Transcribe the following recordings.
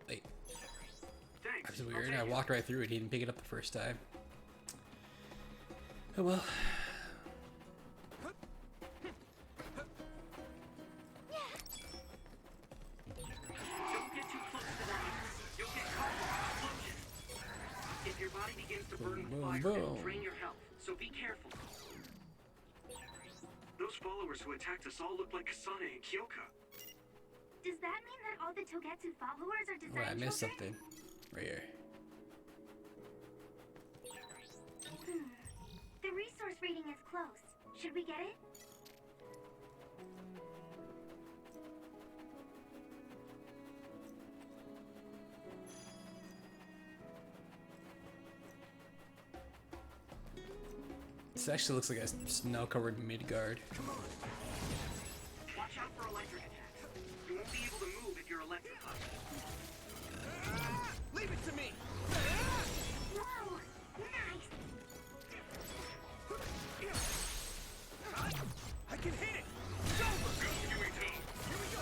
Wait. That's weird. I walked right through it. He didn't pick it up the first time. Oh well. Drain your health, so be careful. Those followers who attacked us all look like Kasane and Kyoka. Does that mean that all the Togetsu followers are design Wait, I missed children? something. Right here. The resource reading is close. Should we get it? This actually looks like a snow-covered Midgard. Watch out for electric attacks. You won't be able to move if you're electrified. Leave it to me! Whoa! Nice! I can hit it! It's over! Go, Yuito! Here we go!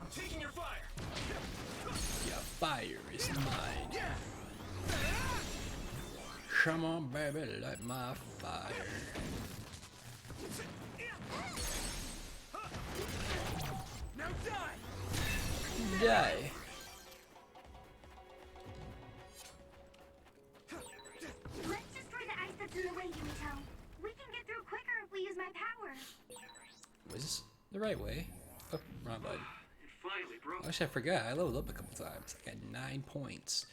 I'm taking your fire! Your fire is mine. Come on, baby, light my fire. Now die! Die. Let's destroy the ice that's in the way, Yuito. We can get through quicker if we use my power. Was this the right way? Oh, wrong button. It finally broke. Actually, I forgot. I leveled up a couple times. I got 9 points.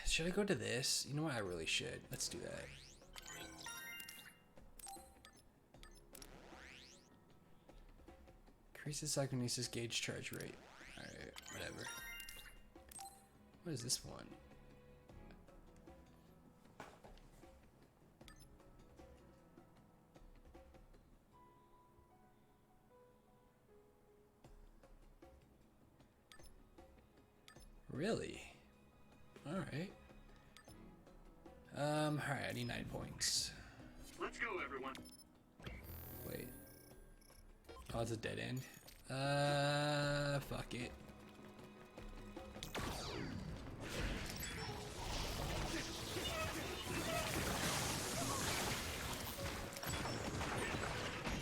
Should I go to this? You know what? I really should. Let's do that. Increases psychokinesis gauge charge rate. Alright, whatever. What is this one? Really? Alright. Alright, I need 9 points. Let's go, everyone. Wait. Oh, it's a dead end. Fuck it.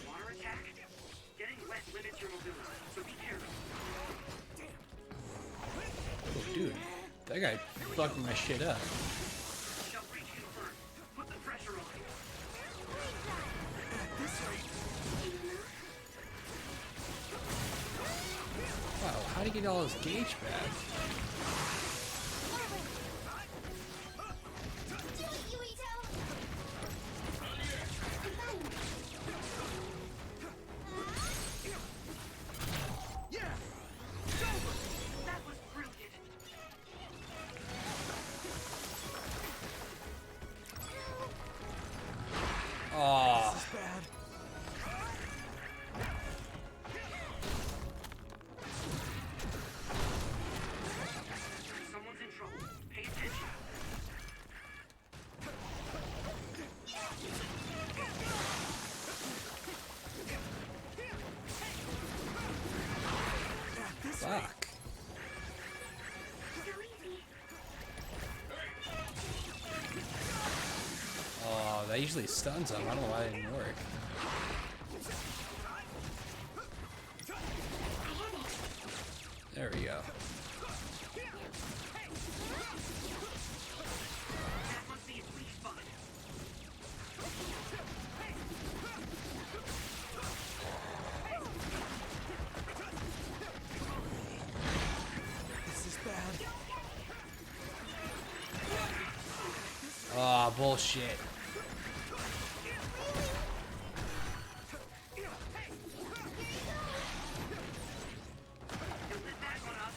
Water attack? Getting wet limits your mobility, so be careful. Oh, dude. That guy fucked my shit up. Shall reach confirmed. Put the pressure on. Wow, how'd he get all his gauge back? Do it, Yuito! That was brilliant. Oh. Someone's in trouble. Pay attention. Fuck. So easy. Oh, that usually stuns him. I don't know why it didn't work. There we go. That must be its weak spot. This is bad. Oh, bullshit. Lit that one up.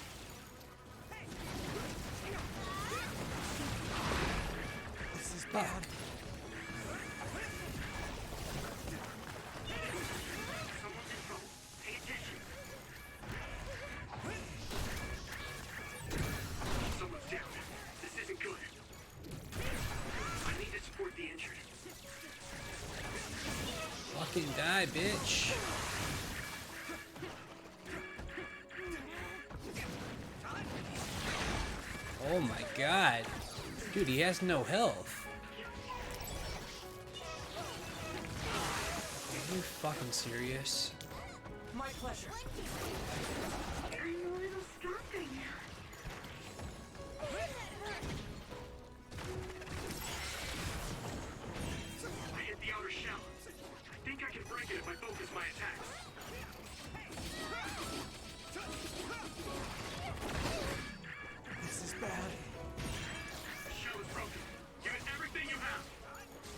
This is bad. Someone's in trouble. Pay attention. Die, bitch. Oh my god. Dude, he has no health. Are you fucking serious? My pleasure. I'm a little stronger now. I hit the outer shell. I think I can break it if I focus my attacks. This is bad. The shell is broken. Give it everything you have.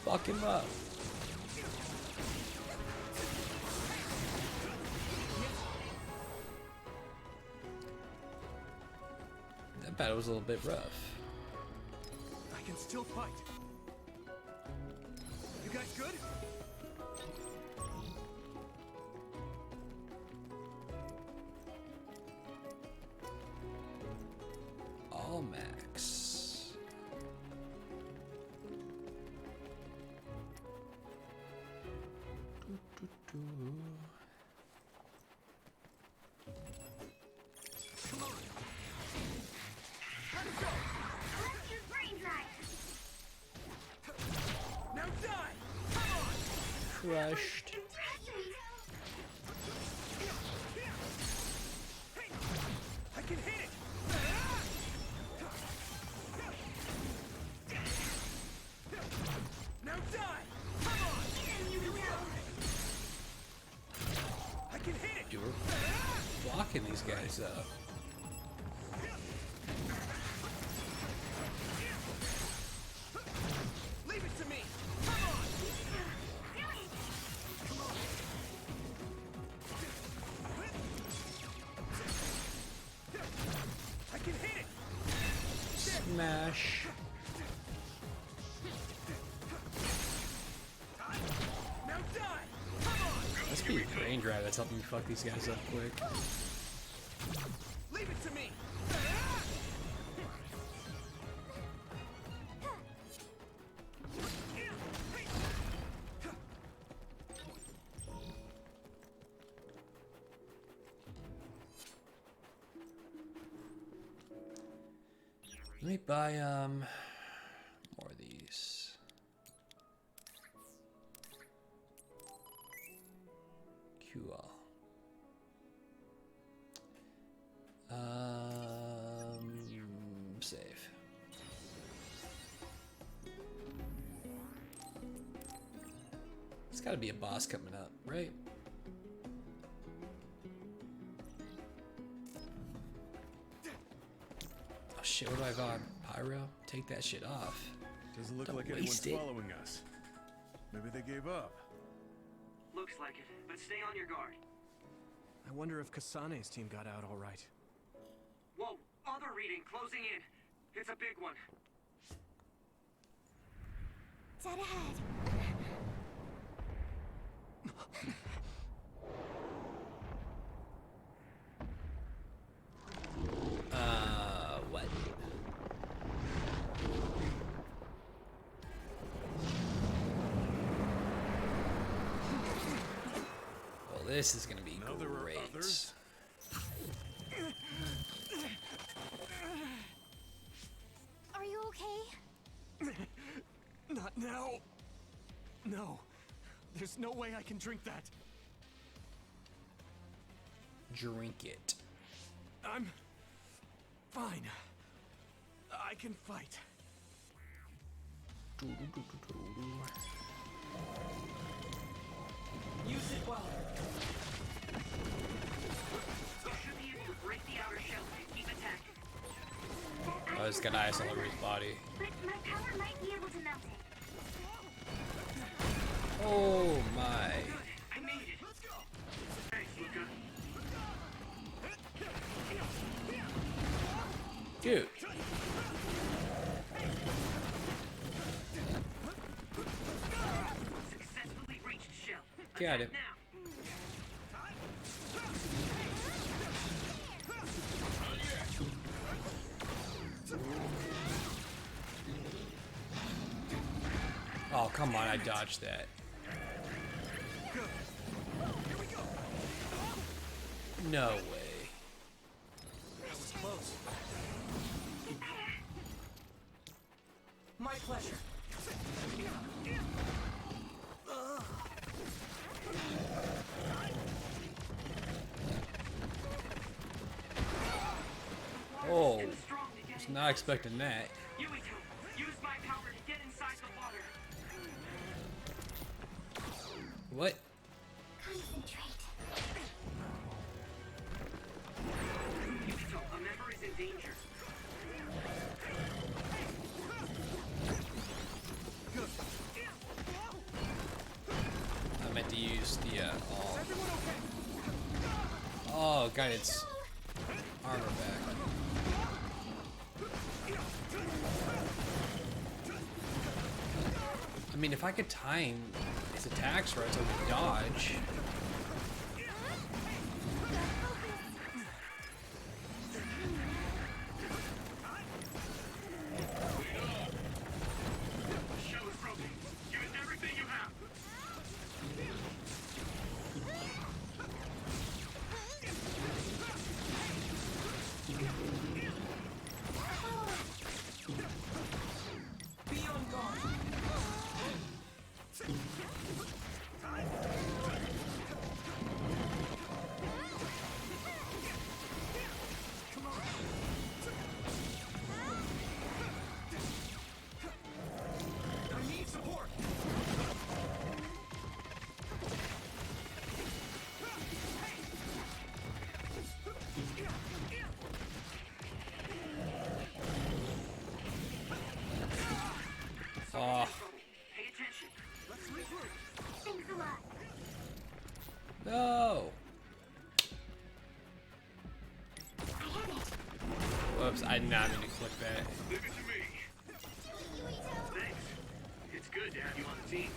Fuck him up. That battle was a little bit rough. I can still fight. You guys good? All max. Come on. Let's use brain drive. Now die! Come on! Crushed. Impressive. I can hit it! Now die! Come on! Then you will. I can hit it! You were blocking these guys up. Leave it to me! Come on! Do it. I can hit it! Smash. Now die! Come on! Must be your brain drive that's helping you fuck these guys up quick. Leave it to me! Let me buy more of these. Cool. Save. There's got to be a boss coming up, right? Oh shit! What do I have on? Pyro? Take that shit off. Doesn't look Don't like anyone's waste it. following us. Maybe they gave up. Looks like it, but stay on your guard. I wonder if Kasane's team got out all right. Whoa, other reading closing in. It's a big one. Dead ahead. What? Well, this is gonna be Now there are great. others. Are you okay? Not now. No. There's no way I can drink that. Drink it. I'm fine. I can fight. Use it well. You should be able to break the outer shell and keep attacking. Oh, it's got ice all over his body. But my power might be able to melt it. Oh my. I made it. Let's go. Thanks, Luca. Dude. Successfully reached shell. Got it. Now. Oh, come on, I dodged that. No way. That was close. My pleasure. Oh, Too strong to get was in. not expecting that. Yuito, use my power to get inside the water. What? Concentrate. Yuito, a member is in danger. I meant to use the oh, guidance armor back. I mean, if I could time his attacks right so I could dodge. The show is broken. Use everything you have. Be on guard. I need support. Oh, Pay attention. Let's regroup. Thanks a lot. no. I have it. Whoops, I did not mean to click that. Leave it to me. Thanks. It's good to have you on the team.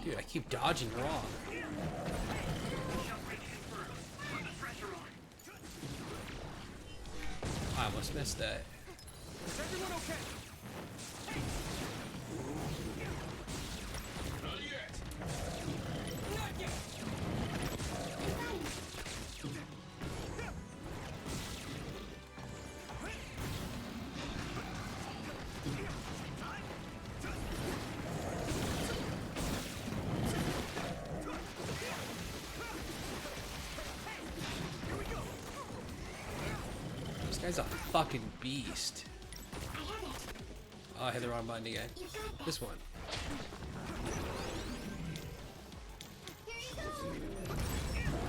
Dude, I keep dodging wrong. Shell break confirmed. Put the pressure on. I almost missed that. Is everyone okay? Not yet. Not yet. This guy's a fucking beast. I have it. Oh, I hit the wrong button again. You got this. This one. Here you go.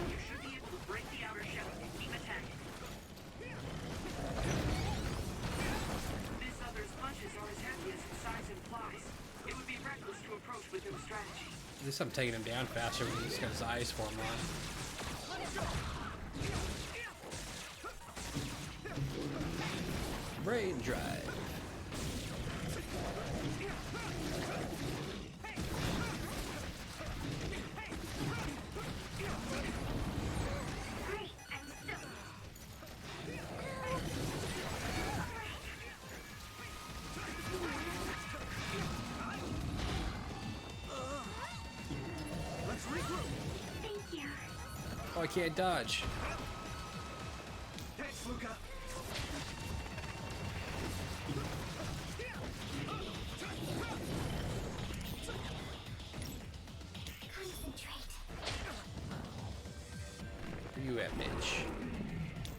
You should be able to break the outer shell and keep attacking. This other's punches are as heavy as the size implies. It would be reckless to approach with no strategy. At least I'm taking him down faster when he's got his eyes form on. Brain drive. Great. I'm so. Let's regroup. Thank you. Oh, I can't dodge. Thanks, Luca. Concentrate. Where you at, Mitch?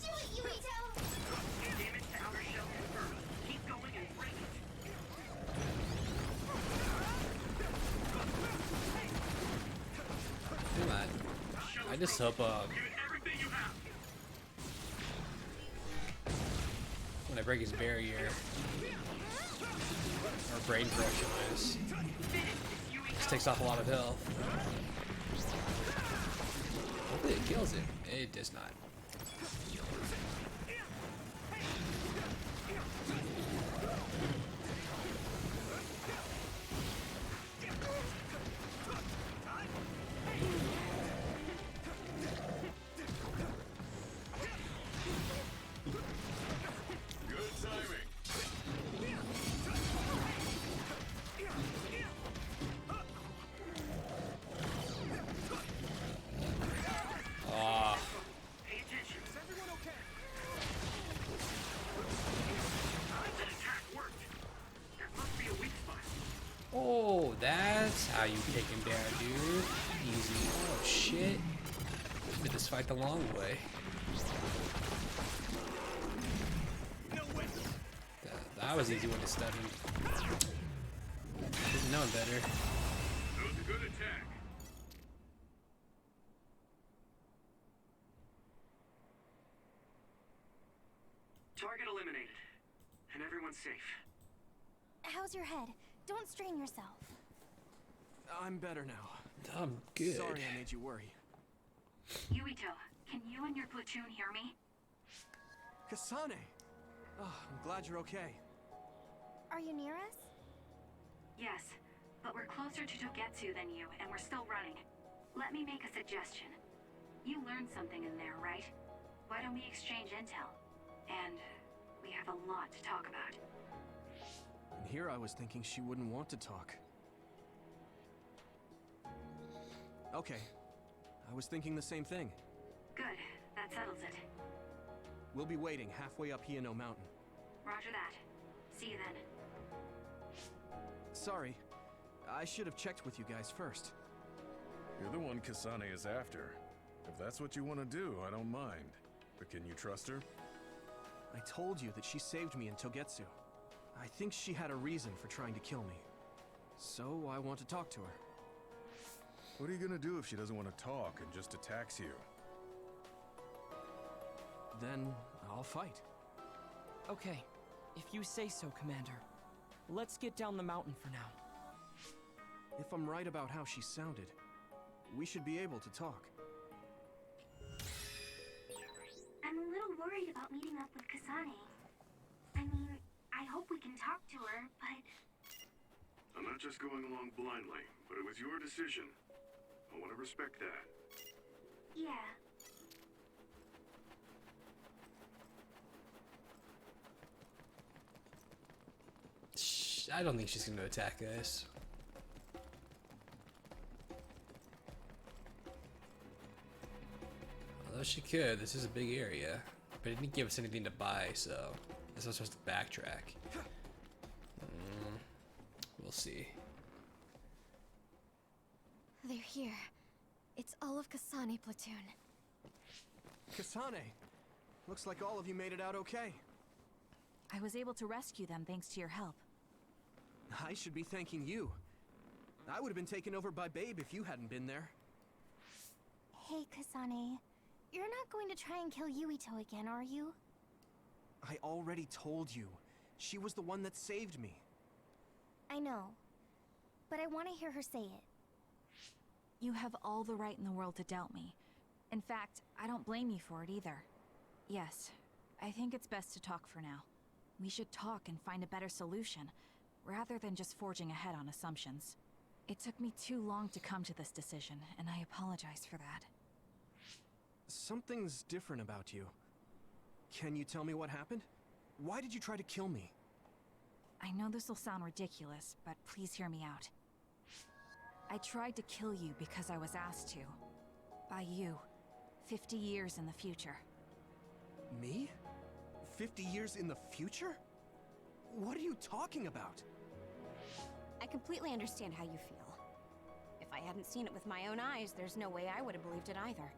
Do it, Yuito. Damage to outer shell confirmed. Keep going and break it. Come on. I just hope Use everything you have. when I break his barrier or brain corruption is, this takes off a lot of health. Hopefully it kills him. It does not. Good timing. how you take him down, dude. Easy. Oh, shit. Did this fight the long way. That was easy one to stun him. Didn't know better. That was a good attack. Target eliminated. And everyone's safe. How's your head? Don't strain yourself. I'm better now. I'm good. Sorry I made you worry. Yuito, can you and your platoon hear me? Kasane! Oh, I'm glad you're okay. Are you near us? Yes, but we're closer to Togetsu than you, and we're still running. Let me make a suggestion. You learned something in there, right? Why don't we exchange intel? And we have a lot to talk about. And here I was thinking she wouldn't want to talk. Okay. I was thinking the same thing. Good, that settles it. We'll be waiting halfway up Hino Mountain. Roger that. See you then. Sorry. I should have checked with you guys first. You're the one Kasane is after. If that's what you want to do, I don't mind. But can you trust her? I told you that she saved me in Togetsu. I think she had a reason for trying to kill me. So I want to talk to her. What are you gonna do if she doesn't want to talk and just attacks you? Then I'll fight. Okay, if you say so, Commander. Let's get down the mountain for now. If I'm right about how she sounded, we should be able to talk. I'm a little worried about meeting up with Kasane. I mean, I hope we can talk to her, but... I'm not just going along blindly, but it was your decision. I want to respect that. yeah. I don't think she's gonna attack us. Although she could, this is a big area. But it didn't give us anything to buy, so I guess I'm supposed to backtrack. We'll see. They're here. It's all of Kasane platoon. Kasane! Looks like all of you made it out okay. I was able to rescue them thanks to your help. I should be thanking you. I would have been taken over by Babe if you hadn't been there. Hey, Kasane. You're not going to try and kill Yuito again, are you? I already told you. She was the one that saved me. I know. But I want to hear her say it. You have all the right in the world to doubt me. In fact, I don't blame you for it either. Yes, I think it's best to talk for now. We should talk and find a better solution, rather than just forging ahead on assumptions. It took me too long to come to this decision, and I apologize for that. Something's different about you. Can you tell me what happened? Why did you try to kill me? I know this will sound ridiculous, but please hear me out. I tried to kill you because I was asked to. By you. 50 years in the future. Me? 50 years in the future? What are you talking about? I completely understand how you feel. If I hadn't seen it with my own eyes, there's no way I would have believed it either.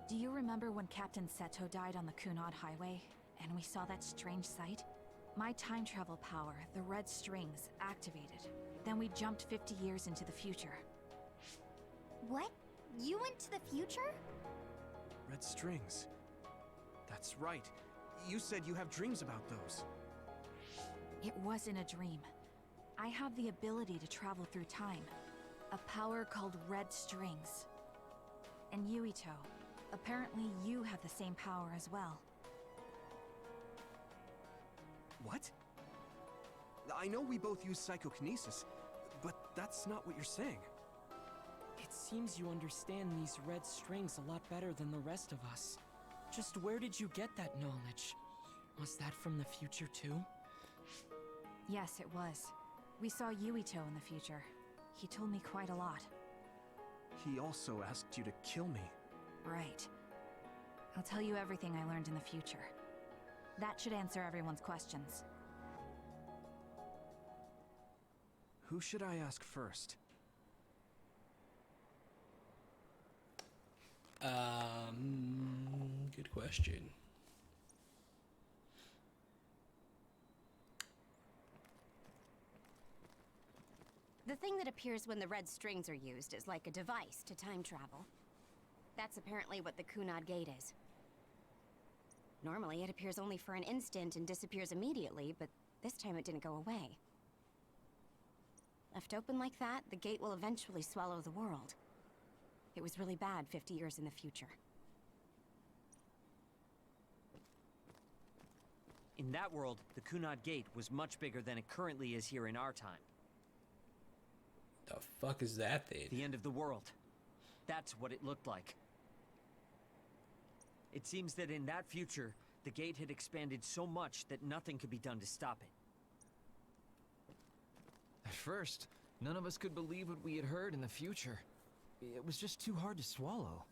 Do you remember when Captain Seto died on the Kunad Highway, and we saw that strange sight? My time travel power, the red strings, activated. Then we jumped 50 years into the future. What? You went to the future? Red strings. That's right. You said you have dreams about those. It wasn't a dream. I have the ability to travel through time. A power called red strings. And Yuito, apparently you have the same power as well. What? I know we both use psychokinesis, but that's not what you're saying. It seems you understand these red strings a lot better than the rest of us. Just where did you get that knowledge? Was that from the future too? Yes, it was. We saw Yuito in the future. He told me quite a lot. He also asked you to kill me. Right. I'll tell you everything I learned in the future. That should answer everyone's questions. Who should I ask first? Good question. The thing that appears when the red strings are used is like a device to time travel. That's apparently what the Kunad Gate is. Normally, it appears only for an instant and disappears immediately, but this time it didn't go away. Left open like that, the gate will eventually swallow the world. It was really bad 50 years in the future. In that world, the Kunad Gate was much bigger than it currently is here in our time. The fuck is that thing? The end of the world. That's what it looked like. It seems that in that future, the gate had expanded so much that nothing could be done to stop it. At first, none of us could believe what we had heard in the future. It was just too hard to swallow.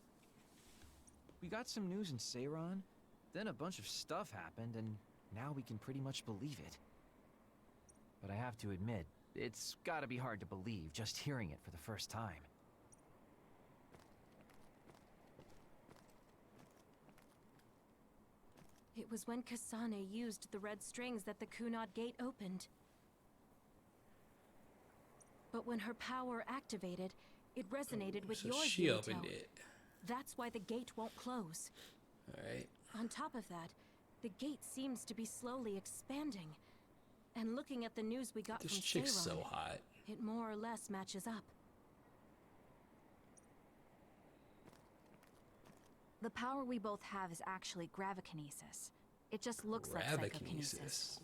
We got some news in Seiran, then a bunch of stuff happened, and now we can pretty much believe it. But I have to admit, it's gotta be hard to believe just hearing it for the first time. It was when Kasane used the red strings that the Kunad Gate opened. But when her power activated, it resonated with So yours, she Yuito. opened it. That's why the gate won't close. Alright. On top of that, the gate seems to be slowly expanding. And looking at the news we got This from chick's Seiran, so hot. it more or less matches up. The power we both have is actually gravikinesis. It just looks like psychokinesis.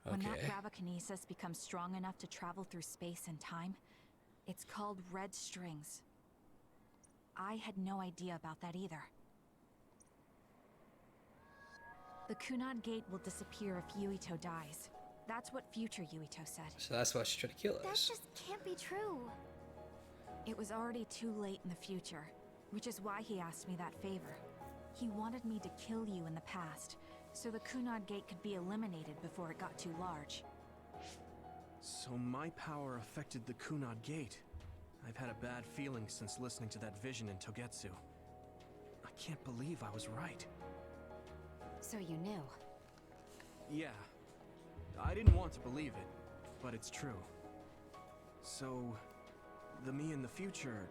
When that Okay. gravikinesis becomes strong enough to travel through space and time, it's called red strings. I had no idea about that either. The Kunad Gate will disappear if Yuito dies. That's what future Yuito said. So that's why she's trying to kill That us. just can't be true. It was already too late in the future, which is why he asked me that favor. He wanted me to kill you in the past, so the Kunad Gate could be eliminated before it got too large. So my power affected the Kunad Gate. I've had a bad feeling since listening to that vision in Togetsu. I can't believe I was right. So you knew. Yeah. I didn't want to believe it, but it's true. So, the me in the future...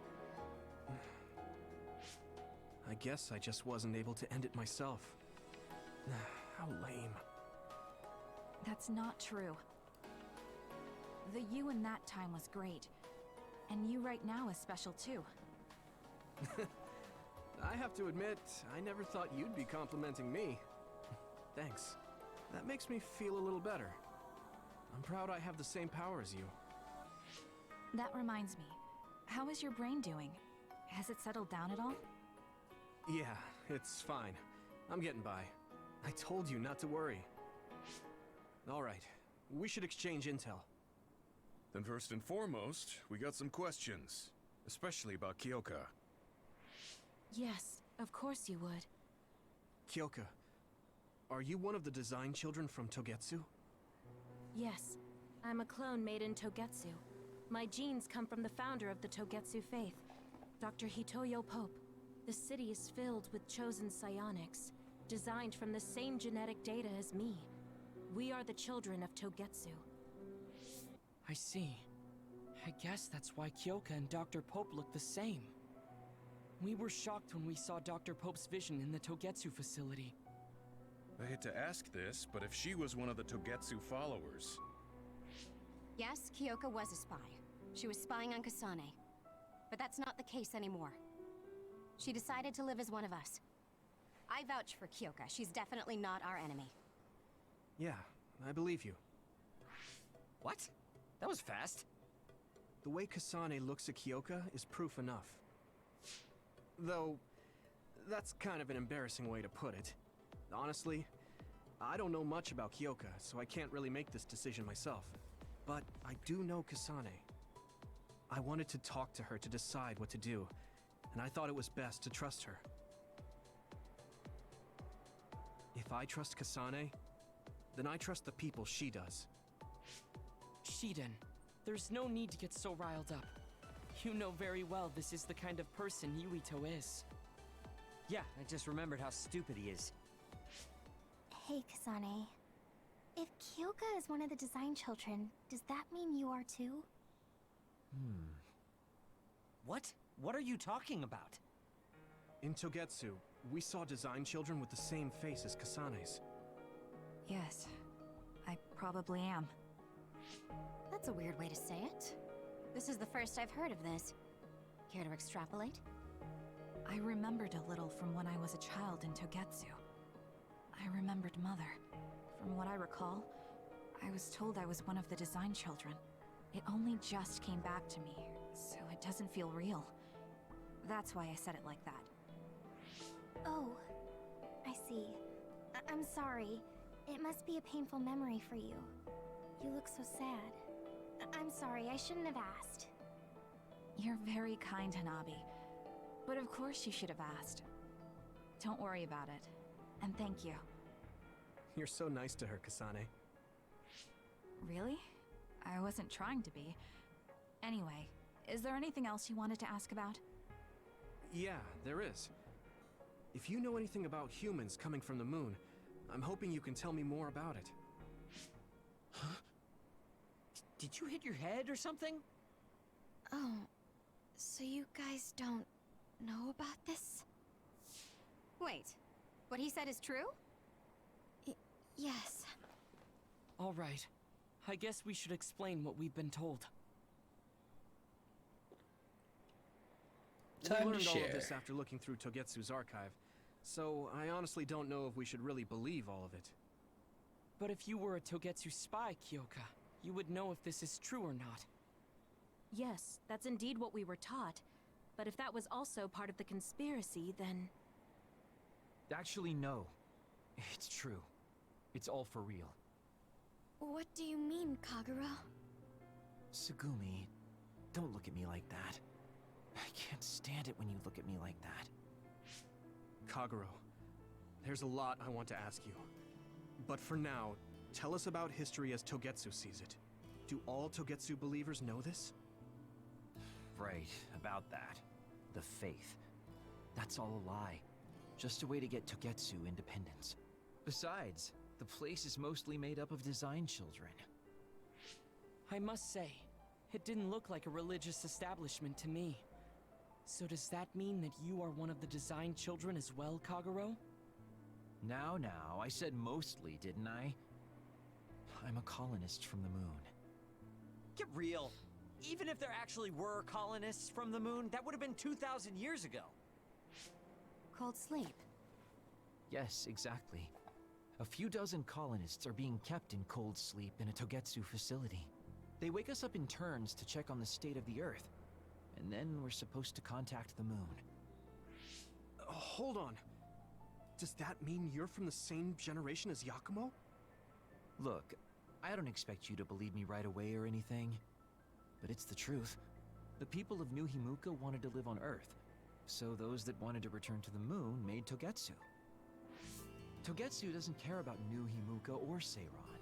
I guess I just wasn't able to end it myself. How lame. That's not true. The you in that time was great, and you right now is special too. I have to admit, I never thought you'd be complimenting me. Thanks. That makes me feel a little better. I'm proud I have the same power as you. That reminds me, how is your brain doing? Has it settled down at all? Yeah, it's fine. I'm getting by. I told you not to worry. Alright, we should exchange intel. Then first and foremost, we got some questions. Especially about Kyoka. Yes, of course you would. Kyoka, are you one of the design children from Togetsu? Yes, I'm a clone made in Togetsu. My genes come from the founder of the Togetsu faith, Dr. Hitoyo Pope. The city is filled with chosen psionics, designed from the same genetic data as me. We are the children of Togetsu. I see. I guess that's why Kyoka and Dr. Pope look the same. We were shocked when we saw Dr. Pope's vision in the Togetsu facility. I hate to ask this, but if she was one of the Togetsu followers... Yes, Kyoka was a spy. She was spying on Kasane. But that's not the case anymore. She decided to live as one of us. I vouch for Kyoka. She's definitely not our enemy. Yeah, I believe you. What? That was fast. The way Kasane looks at Kyoka is proof enough. Though, that's kind of an embarrassing way to put it. Honestly, I don't know much about Kyoka, so I can't really make this decision myself. But I do know Kasane. I wanted to talk to her to decide what to do, and I thought it was best to trust her. If I trust Kasane, then I trust the people she does. Shiden, there's no need to get so riled up. You know very well this is the kind of person Yuito is. Yeah, I just remembered how stupid he is. Hey, Kasane. If Kyoka is one of the design children, does that mean you are too? What? What are you talking about? In Togetsu, we saw design children with the same face as Kasane's. Yes, I probably am. That's a weird way to say it. This is the first I've heard of this. Care to extrapolate? I remembered a little from when I was a child in Togetsu. I remembered Mother. From what I recall, I was told I was one of the design children. It only just came back to me, so it doesn't feel real. That's why I said it like that. Oh, I see. I'm sorry. It must be a painful memory for you. You look so sad. I'm sorry, I shouldn't have asked. You're very kind, Hanabi. But of course you should have asked. Don't worry about it. And thank you. You're so nice to her, Kasane. Really? I wasn't trying to be. Anyway, is there anything else you wanted to ask about? Yeah, there is. If you know anything about humans coming from the moon, I'm hoping you can tell me more about it. Huh? Did you hit your head or something? Oh, so you guys don't know about this? Wait, what he said is true? Yes. All right. I guess we should explain what we've been told. We Time to learned all of share. this after looking through Togetsu's archive, so I honestly don't know if we should really believe all of it. But if you were a Togetsu spy, Kyoka, you would know if this is true or not. Yes, that's indeed what we were taught. But if that was also part of the conspiracy, then... Actually, no. It's true. It's all for real. What do you mean, Kagura? Tsugumi, don't look at me like that. I can't stand it when you look at me like that. Kaguro, there's a lot I want to ask you. But for now, tell us about history as Togetsu sees it. Do all Togetsu believers know this? Right, about that. The faith. That's all a lie. Just a way to get Togetsu independence. Besides, the place is mostly made up of design children. I must say, it didn't look like a religious establishment to me. So does that mean that you are one of the design children as well, Kaguro? Now, I said mostly, didn't I? I'm a colonist from the moon. Get real! Even if there actually were colonists from the moon, that would have been 2,000 years ago! Cold sleep. Yes, exactly. A few dozen colonists are being kept in cold sleep in a Togetsu facility. They wake us up in turns to check on the state of the Earth, and then we're supposed to contact the moon. Hold on. Does that mean you're from the same generation as Yakumo? Look, I don't expect you to believe me right away or anything, but it's the truth. The people of New Himuka wanted to live on Earth, so those that wanted to return to the moon made Togetsu. Togetsu doesn't care about New Himuka or Seiron.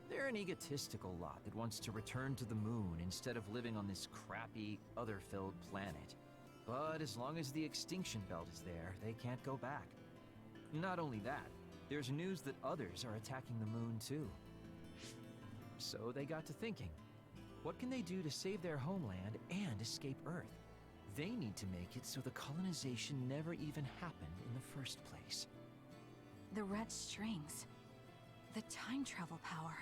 They're an egotistical lot that wants to return to the moon instead of living on this crappy, other-filled planet. But as long as the extinction belt is there, they can't go back. Not only that, there's news that others are attacking the moon too. So they got to thinking, what can they do to save their homeland and escape Earth? They need to make it so the colonization never even happened in the first place. The red strings. The time travel power.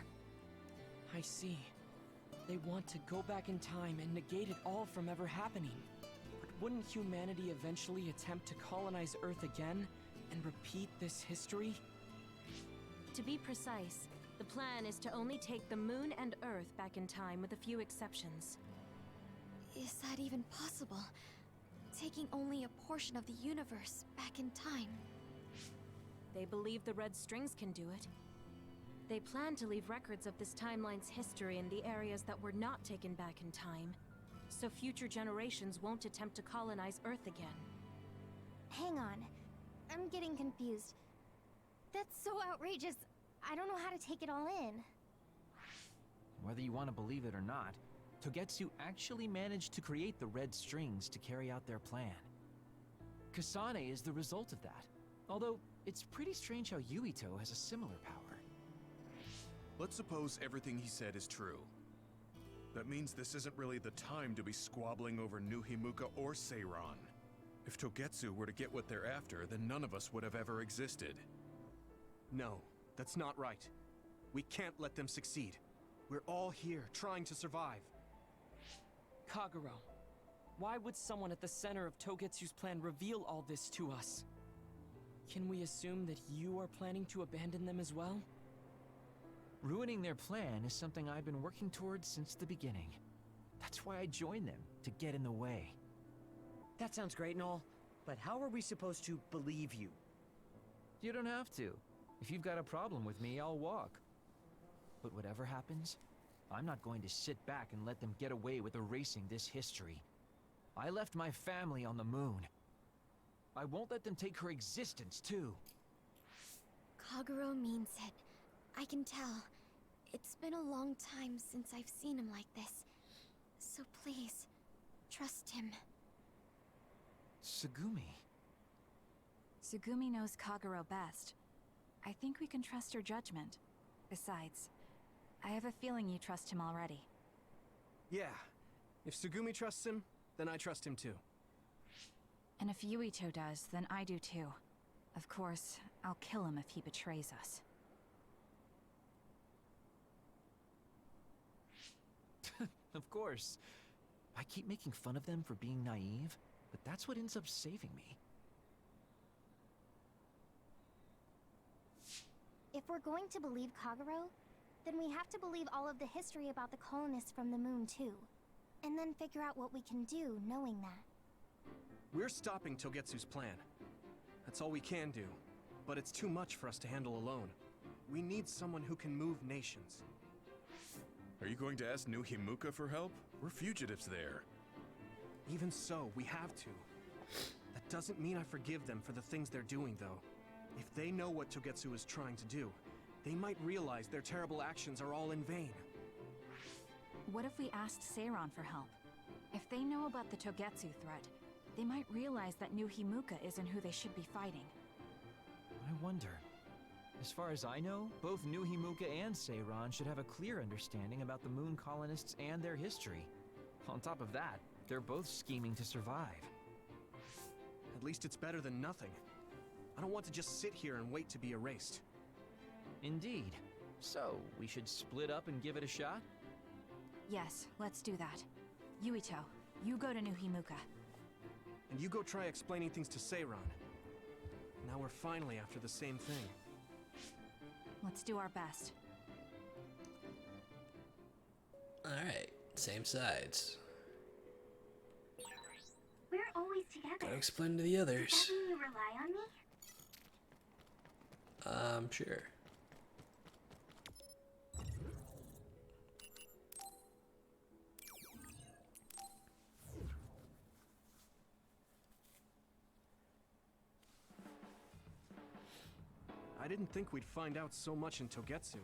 I see. They want to go back in time and negate it all from ever happening. But wouldn't humanity eventually attempt to colonize Earth again and repeat this history? To be precise, the plan is to only take the moon and Earth back in time with a few exceptions. Is that even possible? Taking only a portion of the universe back in time. They believe the red strings can do it. They plan to leave records of this timeline's history in the areas that were not taken back in time, so future generations won't attempt to colonize Earth again. Hang on. I'm getting confused. That's so outrageous. I don't know how to take it all in. Whether you want to believe it or not, Togetsu actually managed to create the red strings to carry out their plan. Kasane is the result of that, although it's pretty strange how Yuito has a similar power. Let's suppose everything he said is true. That means this isn't really the time to be squabbling over New Himuka or Seiran. If Togetsu were to get what they're after, then none of us would have ever existed. No, that's not right. We can't let them succeed. We're all here, trying to survive. Kagero, why would someone at the center of Togetsu's plan reveal all this to us? Can we assume that you are planning to abandon them as well? Ruining their plan is something I've been working towards since the beginning. That's why I joined them, to get in the way. That sounds great and all, but how are we supposed to believe you? You don't have to. If you've got a problem with me, I'll walk. But whatever happens, I'm not going to sit back and let them get away with erasing this history. I left my family on the moon. I won't let them take her existence, too. Kagero means it. I can tell. It's been a long time since I've seen him like this. So please, trust him. Tsugumi. Tsugumi knows Kagero best. I think we can trust her judgment. Besides, I have a feeling you trust him already. Yeah. If Tsugumi trusts him, then I trust him too. And if Yuito does, then I do too. Of course, I'll kill him if he betrays us. Of course. I keep making fun of them for being naive, but that's what ends up saving me. If we're going to believe Kagero, then we have to believe all of the history about the colonists from the moon too. And then figure out what we can do knowing that. We're stopping Togetsu's plan. That's all we can do. But it's too much for us to handle alone. We need someone who can move nations. Are you going to ask New Himuka for help? We're fugitives there. Even so, we have to. That doesn't mean I forgive them for the things they're doing, though. If they know what Togetsu is trying to do, they might realize their terrible actions are all in vain. What if we asked Seiran for help? If they know about the Togetsu threat, they might realize that New Himuka isn't who they should be fighting. I wonder. As far as I know, both New Himuka and Seiran should have a clear understanding about the moon colonists and their history. On top of that, they're both scheming to survive. At least it's better than nothing. I don't want to just sit here and wait to be erased. Indeed. So, we should split up and give it a shot? Yes, let's do that. Yuito, you go to New Himuka. And you go try explaining things to Seiran. Now we're finally after the same thing. Let's do our best. Alright, same sides. We're always together. Gotta explain to the others. Does that mean you rely on me? Sure. I didn't think we'd find out so much in Togetsu.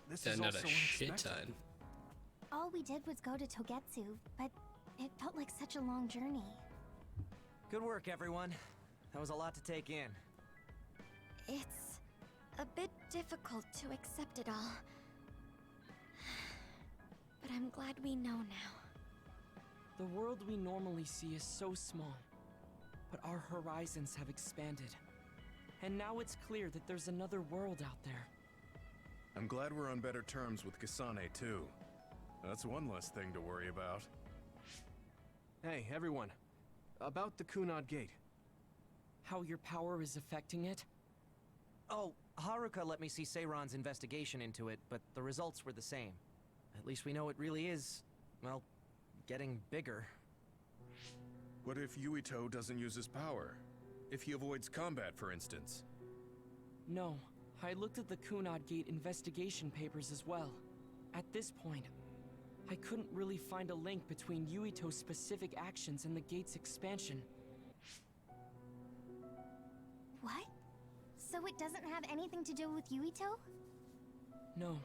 This is Not also a shit unexpected. ton. All we did was go to Togetsu, but it felt like such a long journey. Good work, everyone. That was a lot to take in. It's a bit difficult to accept it all. But I'm glad we know now. The world we normally see is so small, but our horizons have expanded. And now it's clear that there's another world out there. I'm glad we're on better terms with Kasane, too. That's one less thing to worry about. Hey, everyone. About the Kunad Gate. How your power is affecting it? Oh, Haruka let me see Seiran's investigation into it, but the results were the same. At least we know it really is, well, getting bigger. What if Yuito doesn't use his power? If he avoids combat, for instance? No, I looked at the Kunad Gate investigation papers as well. At this point, I couldn't really find a link between Yuito's specific actions and the gate's expansion. What? So it doesn't have anything to do with Yuito? No.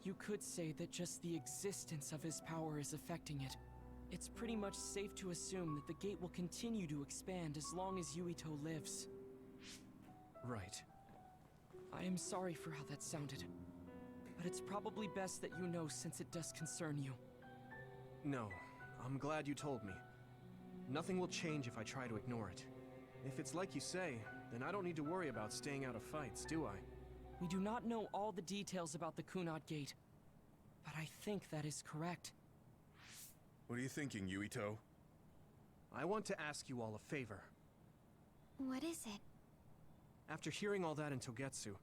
You could say that just the existence of his power is affecting it. It's pretty much safe to assume that the gate will continue to expand as long as Yuito lives. Right. I am sorry for how that sounded, but it's probably best that you know since it does concern you. No, I'm glad you told me. Nothing will change if I try to ignore it. If it's like you say, then I don't need to worry about staying out of fights, do I? We do not know all the details about the Kunad Gate, but I think that is correct. What are you thinking, Yuito? I want to ask you all a favor. What is it? After hearing all that in Togetsu,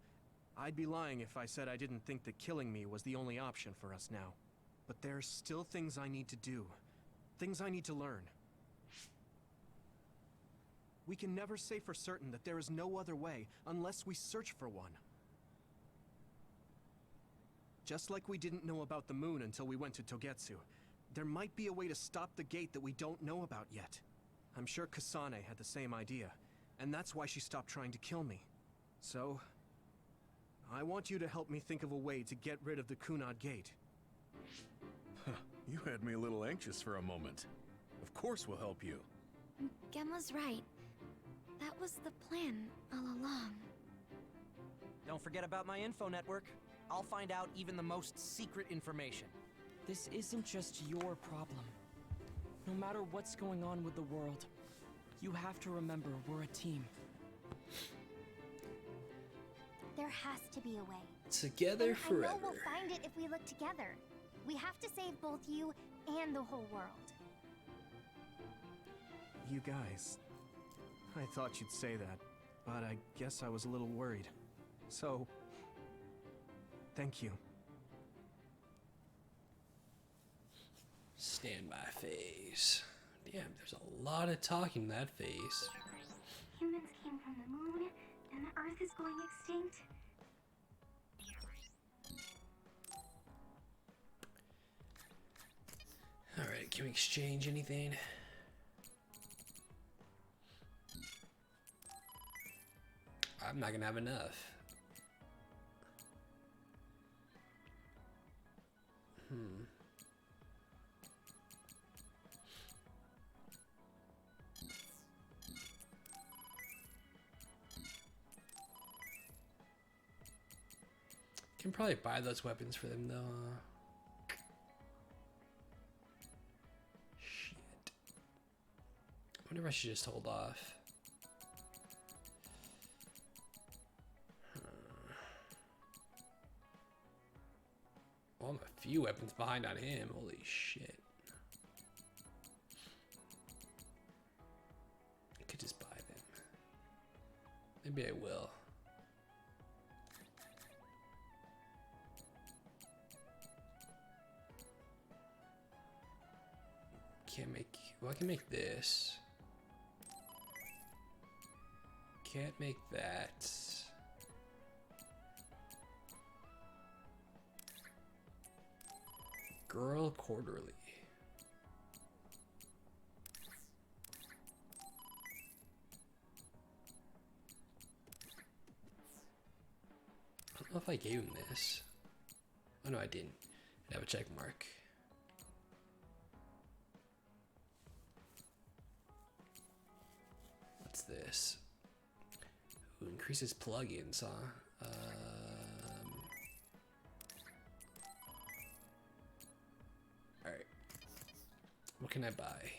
I'd be lying if I said I didn't think that killing me was the only option for us now. But there's still things I need to do. Things I need to learn. We can never say for certain that there is no other way unless we search for one. Just like we didn't know about the moon until we went to Togetsu, there might be a way to stop the gate that we don't know about yet. I'm sure Kasane had the same idea, and that's why she stopped trying to kill me. So, I want you to help me think of a way to get rid of the Kunad Gate. You had me a little anxious for a moment. Of course we'll help you. Gemma's right. That was the plan all along. Don't forget about my info network. I'll find out even the most secret information. This isn't just your problem. No matter what's going on with the world, you have to remember we're a team. There has to be a way. Together And forever. I know we'll find it if we look together. We have to save both you and the whole world. You guys... I thought you'd say that, but I guess I was a little worried. So... thank you. Standby phase. Damn, there's a lot of talking in that phase. Humans came from the moon, and the Earth is going extinct. Alright, can we exchange anything? I'm not gonna have enough. Can probably buy those weapons for them though. Shit. I wonder if I should just hold off. Well, I'm a few weapons behind on him. Holy shit. I could just buy them. Maybe I will. Can't make... Well, I can make this. Can't make that. Girl Quarterly. I don't know if I gave him this. Oh no, I didn't. I have a check mark. What's this? Ooh, increases plugins, huh? Alright. What can I buy?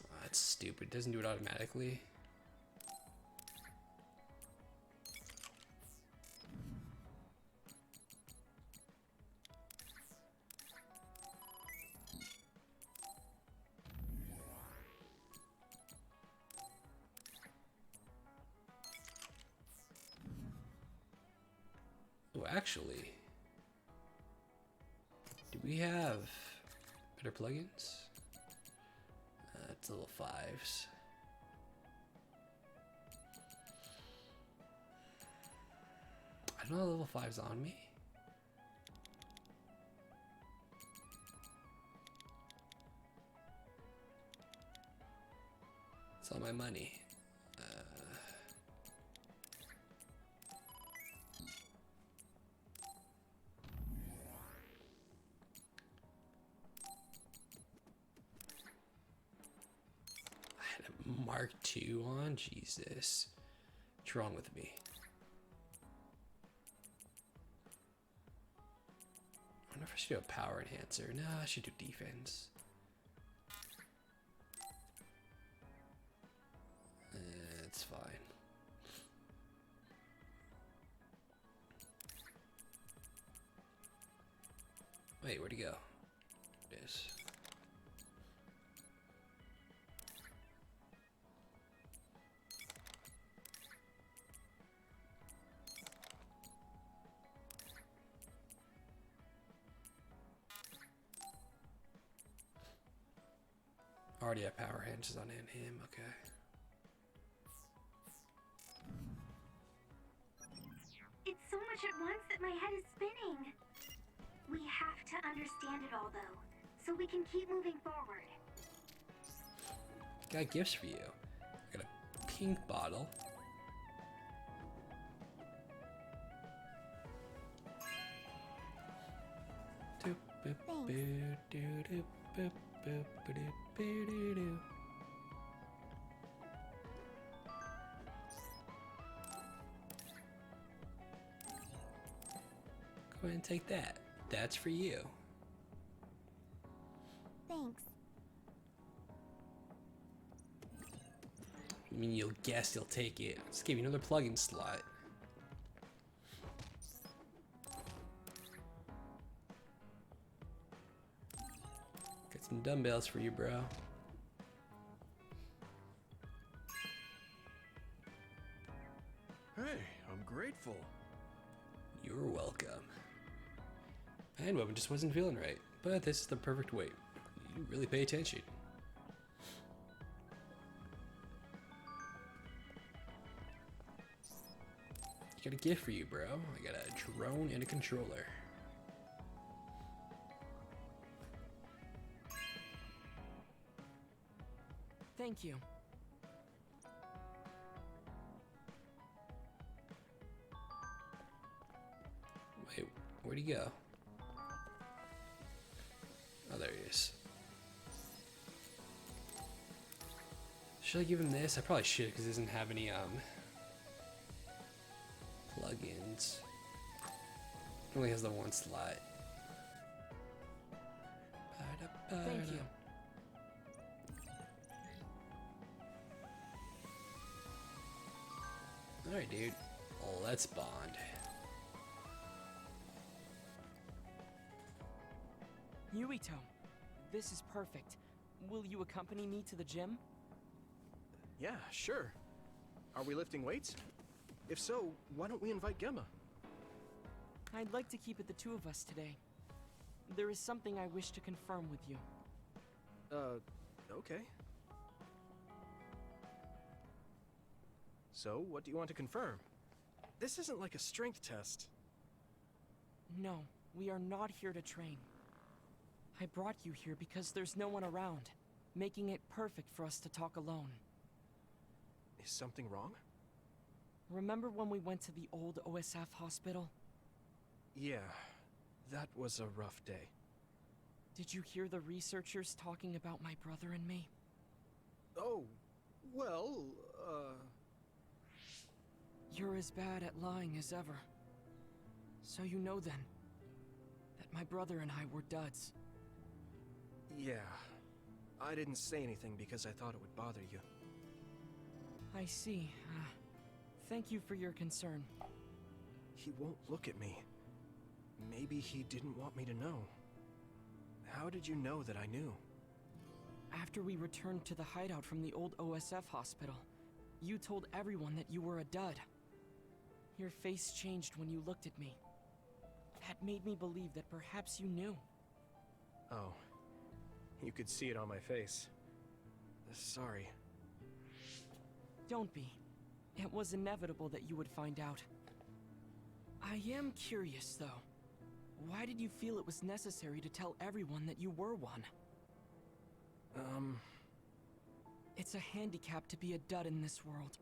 Oh, that's stupid. It doesn't do it automatically. Oh, actually, do we have better plugins? It's level 5s. I don't know level 5s on me. It's all my money. I had a Mark II on? Jesus. What's wrong with me? I wonder if I should do a power enhancer. Nah, I should do defense. It's fine. Wait, where'd he go? Yes. Already have power hinges on him, okay. It's so much at once that my head is spinning. We have to understand it all, though, so we can keep moving forward. Got gifts for you. I got a pink bottle. Go ahead and take that. That's for you. Thanks. I mean, you'll guess you'll take it. Let's give you another plug-in slot. Got some dumbbells for you, bro. Hey, I'm grateful. You're welcome. And Woven just wasn't feeling right, but this is the perfect weight. You really pay attention. I got a gift for you, bro. I got a drone and a controller. Thank you. Wait, where'd he go? Oh, there he is. Should I give him this? I probably should, because he doesn't have any plugins. He only has the one slot. Thank you. Alright, dude. Let's bond. Yuito, this is perfect. Will you accompany me to the gym? Yeah, sure. Are we lifting weights? If so, why don't we invite Gemma? I'd like to keep it the two of us today. There is something I wish to confirm with you. Okay. So, what do you want to confirm? This isn't like a strength test. No, we are not here to train. I brought you here because there's no one around, making it perfect for us to talk alone. Is something wrong? Remember when we went to the old OSF hospital? Yeah, that was a rough day. Did you hear the researchers talking about my brother and me? Oh, well, You're as bad at lying as ever. So you know then, that my brother and I were duds. Yeah. I didn't say anything because I thought it would bother you. I see. Thank you for your concern. He won't look at me. Maybe he didn't want me to know. How did you know that I knew? After we returned to the hideout from the old OSF hospital, you told everyone that you were a dud. Your face changed when you looked at me. That made me believe that perhaps you knew. Oh. You could see it on my face. Sorry. Don't be. It was inevitable that you would find out. I am curious, though. Why did you feel it was necessary to tell everyone that you were one? It It's a handicap to be a dud in this world.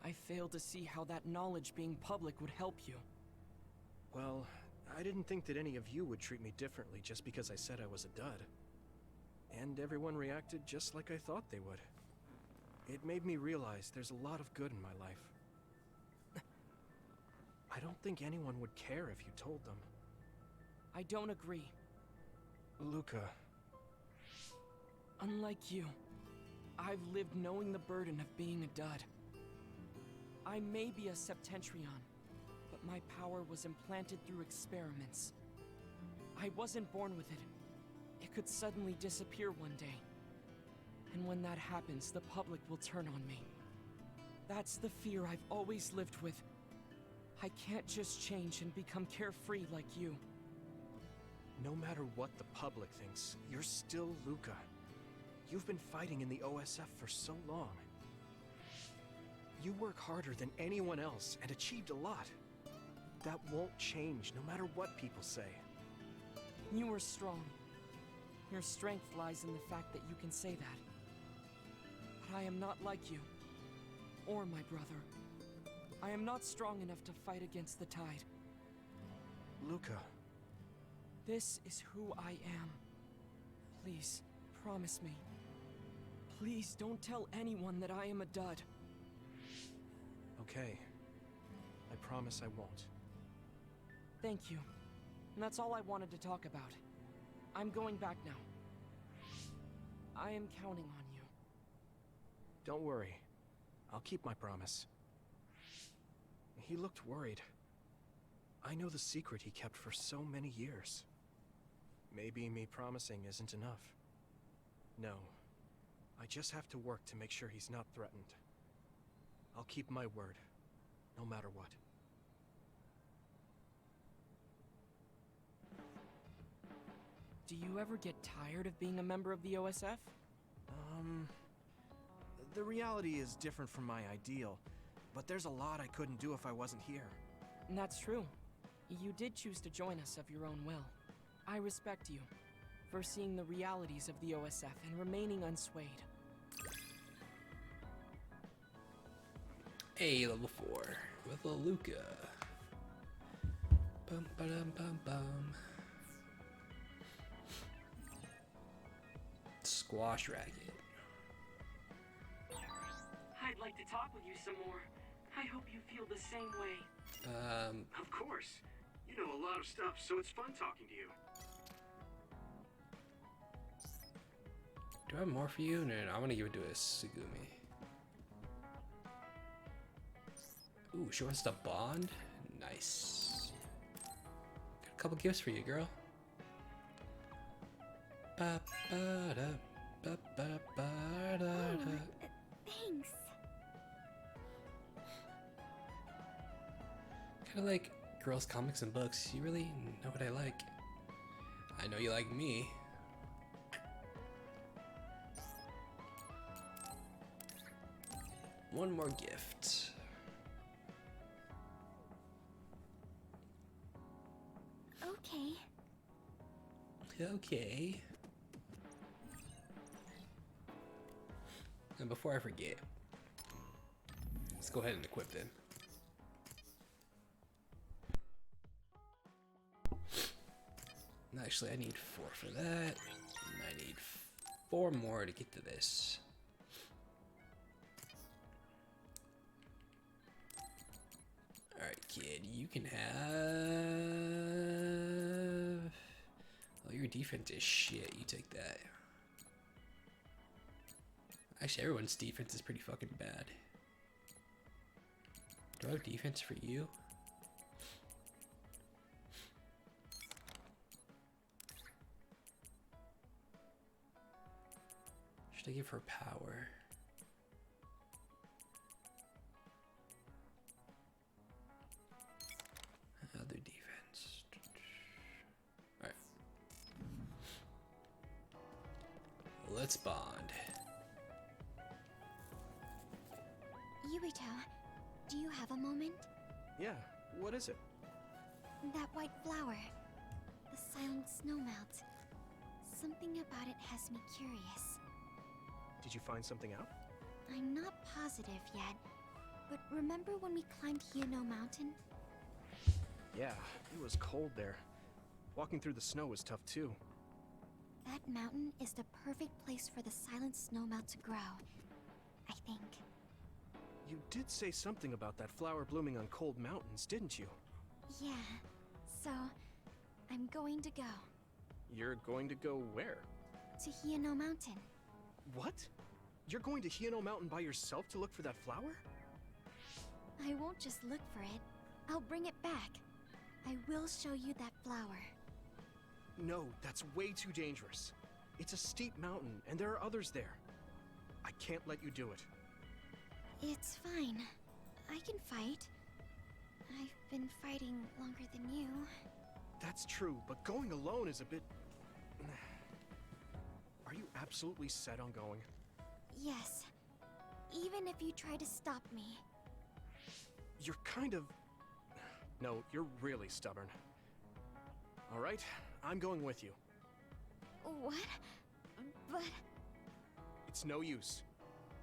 I fail to see how that knowledge being public would help you. Well, I didn't think that any of you would treat me differently just because I said I was a dud. And everyone reacted just like I thought they would. It made me realize there's a lot of good in my life. I don't think anyone would care if you told them. I don't agree. Luca. Unlike you, I've lived knowing the burden of being a dud. I may be a Septentrion, but my power was implanted through experiments. I wasn't born with it. It could suddenly disappear one day. And when that happens, the public will turn on me. That's the fear I've always lived with. I can't just change and become carefree like you. No matter what the public thinks, you're still Luca. You've been fighting in the OSF for so long. You work harder than anyone else and achieved a lot. That won't change no matter what people say. You are strong. Your strength lies in the fact that you can say that. But I am not like you, or my brother. I am not strong enough to fight against the tide. Luca. This is who I am. Please, promise me. Please don't tell anyone that I am a dud. Okay. I promise I won't. Thank you. And that's all I wanted to talk about. I'm going back now. I am counting on you. Don't worry. I'll keep my promise. He looked worried. I know the secret he kept for so many years. Maybe me promising isn't enough. No. I just have to work to make sure he's not threatened. I'll keep my word, no matter what. Do you ever get tired of being a member of the OSF? The reality is different from my ideal, but there's a lot I couldn't do if I wasn't here. And that's true. You did choose to join us of your own will. I respect you for seeing the realities of the OSF and remaining unswayed. Hey, level 4 with a Luca. Bum ba dum bum bum. Squash racket. I'd like to talk with you some more. I hope you feel the same way. Of course. You know a lot of stuff, so it's fun talking to you. Do I have more for you? No, I want to give it to a Sugumi. Ooh, she wants to bond? Nice. Got a couple gifts for you, girl. Ba ba da ba ba ba da da. Thanks. Kind of like girls' comics and books. You really know what I like. I know you like me. One more gift. Okay. Okay. And before I forget, let's go ahead and equip them. Actually, I need 4 for that, and I need 4 more to get to this. Alright, kid, you can have... Oh, your defense is shit. You take that. Actually, everyone's defense is pretty fucking bad. Do I have defense for you? Should I give her power? Other defense. Alright. Let's bond. Yurito, do you have a moment? Yeah, what is it? That white flower. The silent snow melt. Something about it has me curious. Did you find something out? I'm not positive yet, but remember when we climbed Hino Mountain? Yeah, it was cold there. Walking through the snow was tough too. That mountain is the perfect place for the silent snowmelt to grow, I think. You did say something about that flower blooming on cold mountains, didn't you? Yeah, so I'm going to go. You're going to go where? To Hino Mountain. What? You're going to Hino Mountain by yourself to look for that flower? I won't just look for it. I'll bring it back. I will show you that flower. No, that's way too dangerous. It's a steep mountain, and there are others there. I can't let you do it. It's fine. I can fight. I've been fighting longer than you. That's true, but going alone is a bit... Are you absolutely set on going? Yes. Even if you try to stop me. You're kind of... No, you're really stubborn. All right, I'm going with you. What? But... It's no use.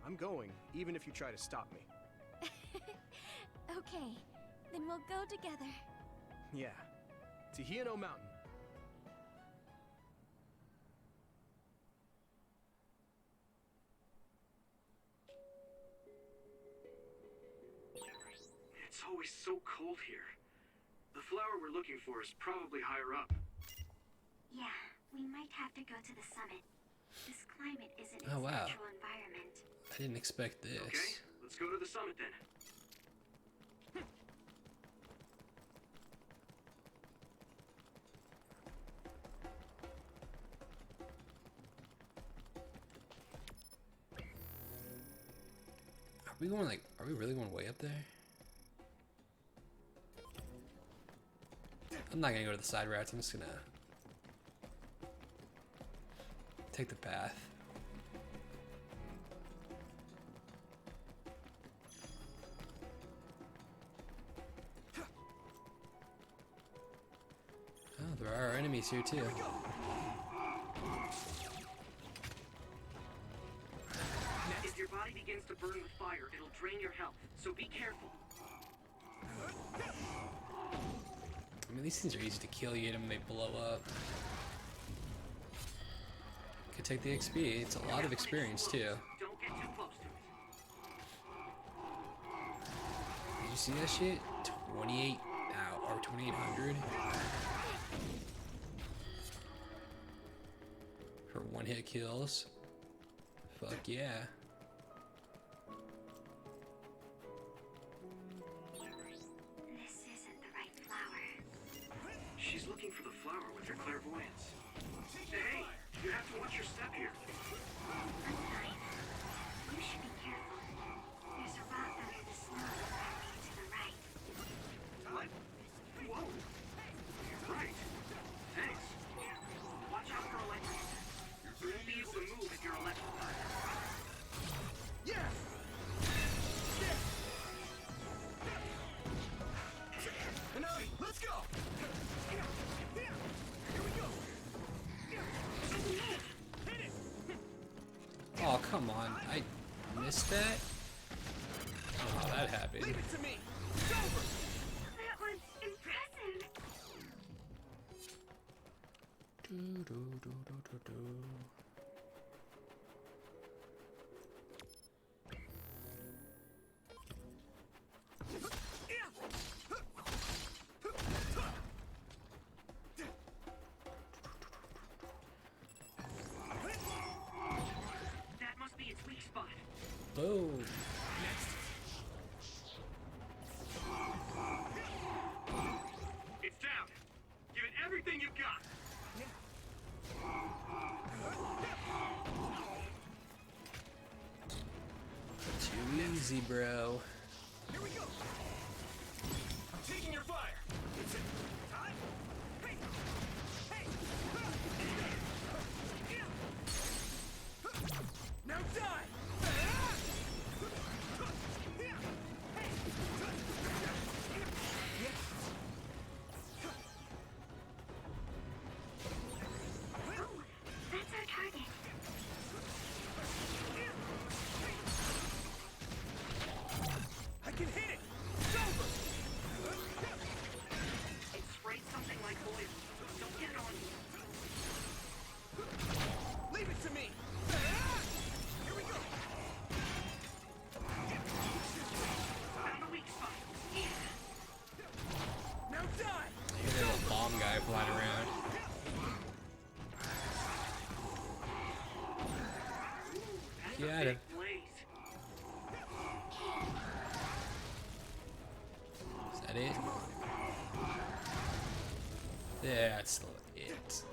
I'm going, even if you try to stop me. Okay, then we'll go together. Yeah, to Hino Mountain. It's always so cold here. The flower we're looking for is probably higher up. Yeah, we might have to go to the summit. This climate isn't its Oh, wow. natural environment. I didn't expect this. Okay, let's go to the summit then. Are we really going way up there? I'm not gonna go to the side routes, I'm just gonna take the path. Oh, there are enemies here too. If your body begins to burn with fire, it'll drain your health, so be careful. I mean, these things are easy to kill. You hit them, they blow up. Could take the XP. It's a lot of experience too. Don't get too close to it. Did you see that shit? 28 out or 2800 for one hit kills. Fuck yeah. This isn't the right flower. She's looking for the flower with her clairvoyance. Hey, you have to watch your step here. I'm fine. You should be careful. There's a rock under the snow directly to the right. What? Whoa. You're right. Thanks. Watch out for electric. You won't be able to move if you're electrified. Yeah! Enough! Let's go! Here we go! Hit it! Oh, come on. I missed that? Oh, that happened. Leave it to me! It's over! That was impressive. That must be its weak spot. Boom. It's down. Give it everything you've got. Too easy, bro. Here we go! I'm taking your fire! It's time! Hey! Hey! Now die! Oh, that's our target. Got him. Is that it? That's it.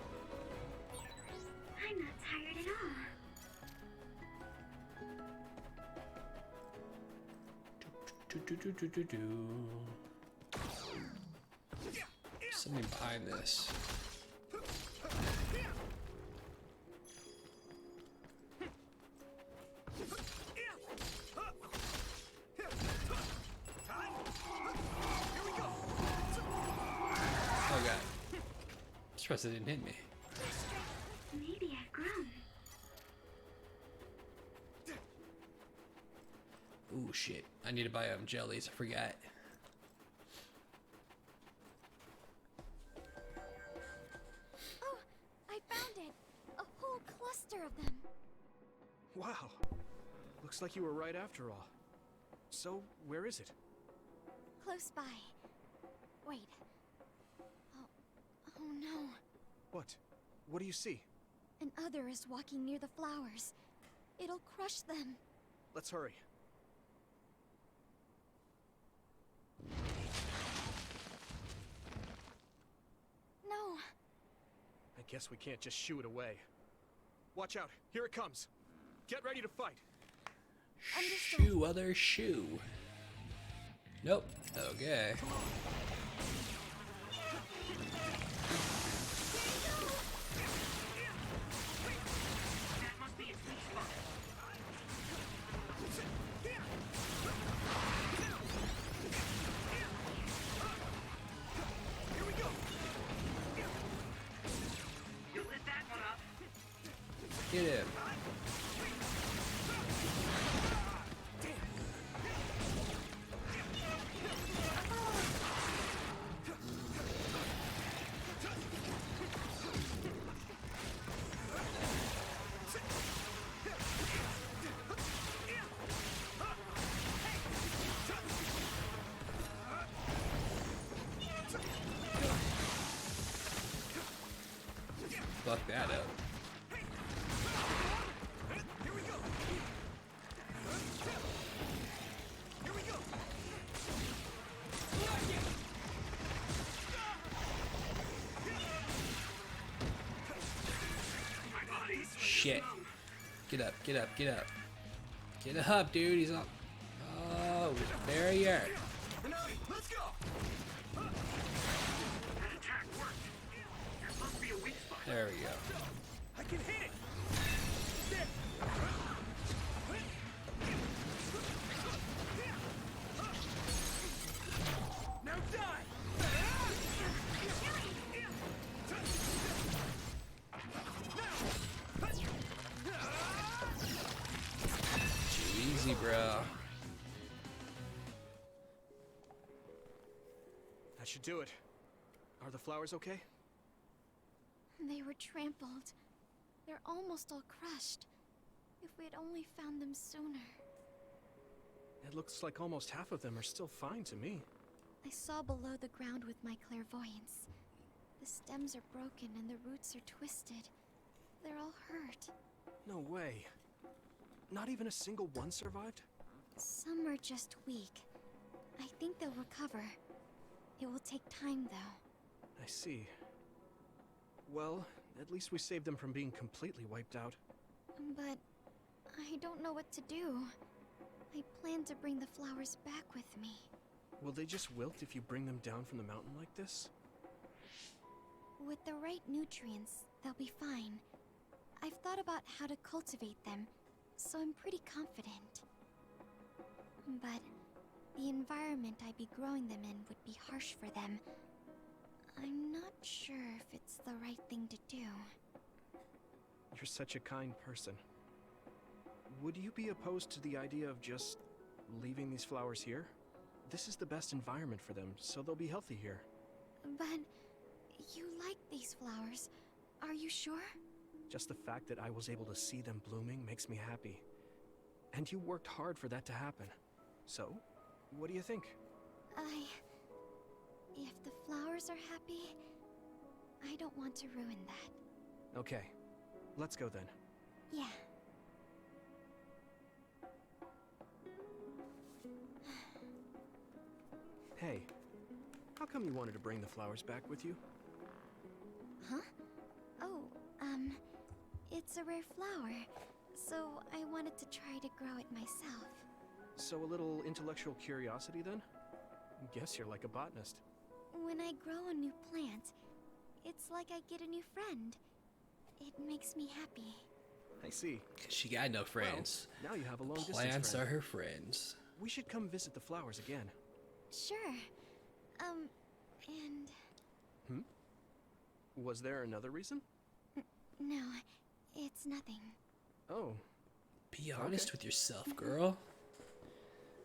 I'm not tired at all. Something behind this. Oh god. Stress it didn't hit me. Maybe I've grown. Ooh shit. I need to buy jellies, I forgot. Oh, I found it. A whole cluster of them. Wow. Looks like you were right after all. So, where is it? Close by. Wait. Oh no. What? What do you see? An other is walking near the flowers. It'll crush them. Let's hurry. No. I guess we can't just shoo it away. Watch out, here it comes. Get ready to fight. Understood. Shoe, other shoe. Nope. Okay. That must be its weak spot. Here we go. You lit that one up. Get him. Fuck that up. Here we go. Here we go. My body's Shit. Get up, get up, get up. Get up, dude. He's up. Oh, there you are. Let's go. That attack worked. There must be a weak spot. There we go. I can hit it. Now die. Easy, bro. That should do it. Are the flowers okay? They were trampled. They're almost all crushed. If we'd only found them sooner. It looks like almost half of them are still fine to me. I saw below the ground with my clairvoyance. The stems are broken and the roots are twisted. They're all hurt. No way. Not even a single one survived? Some are just weak. I think they'll recover. It will take time, though. I see. Well, at least we saved them from being completely wiped out. But I don't know what to do. I plan to bring the flowers back with me. Will they just wilt if you bring them down from the mountain like this? With the right nutrients, they'll be fine. I've thought about how to cultivate them, so I'm pretty confident. But the environment I'd be growing them in would be harsh for them. I'm not sure if it's the right thing to do. You're such a kind person. Would you be opposed to the idea of just leaving these flowers here? This is the best environment for them, so they'll be healthy here. But you like these flowers, are you sure? Just the fact that I was able to see them blooming makes me happy. And you worked hard for that to happen. So, what do you think? If the flowers are happy, I don't want to ruin that. Okay, let's go then. Yeah. come you wanted to bring the flowers back with you? Huh? Oh, it's a rare flower, so I wanted to try to grow it myself. So a little intellectual curiosity then? Guess you're like a botanist. When I grow a new plant, it's like I get a new friend. It makes me happy. I see. She got no friends. Well, now you have a long distance Plants friend. are her friends. We should come visit the flowers again. Sure. And... Was there another reason? No, it's nothing. Oh. Be honest with yourself, girl.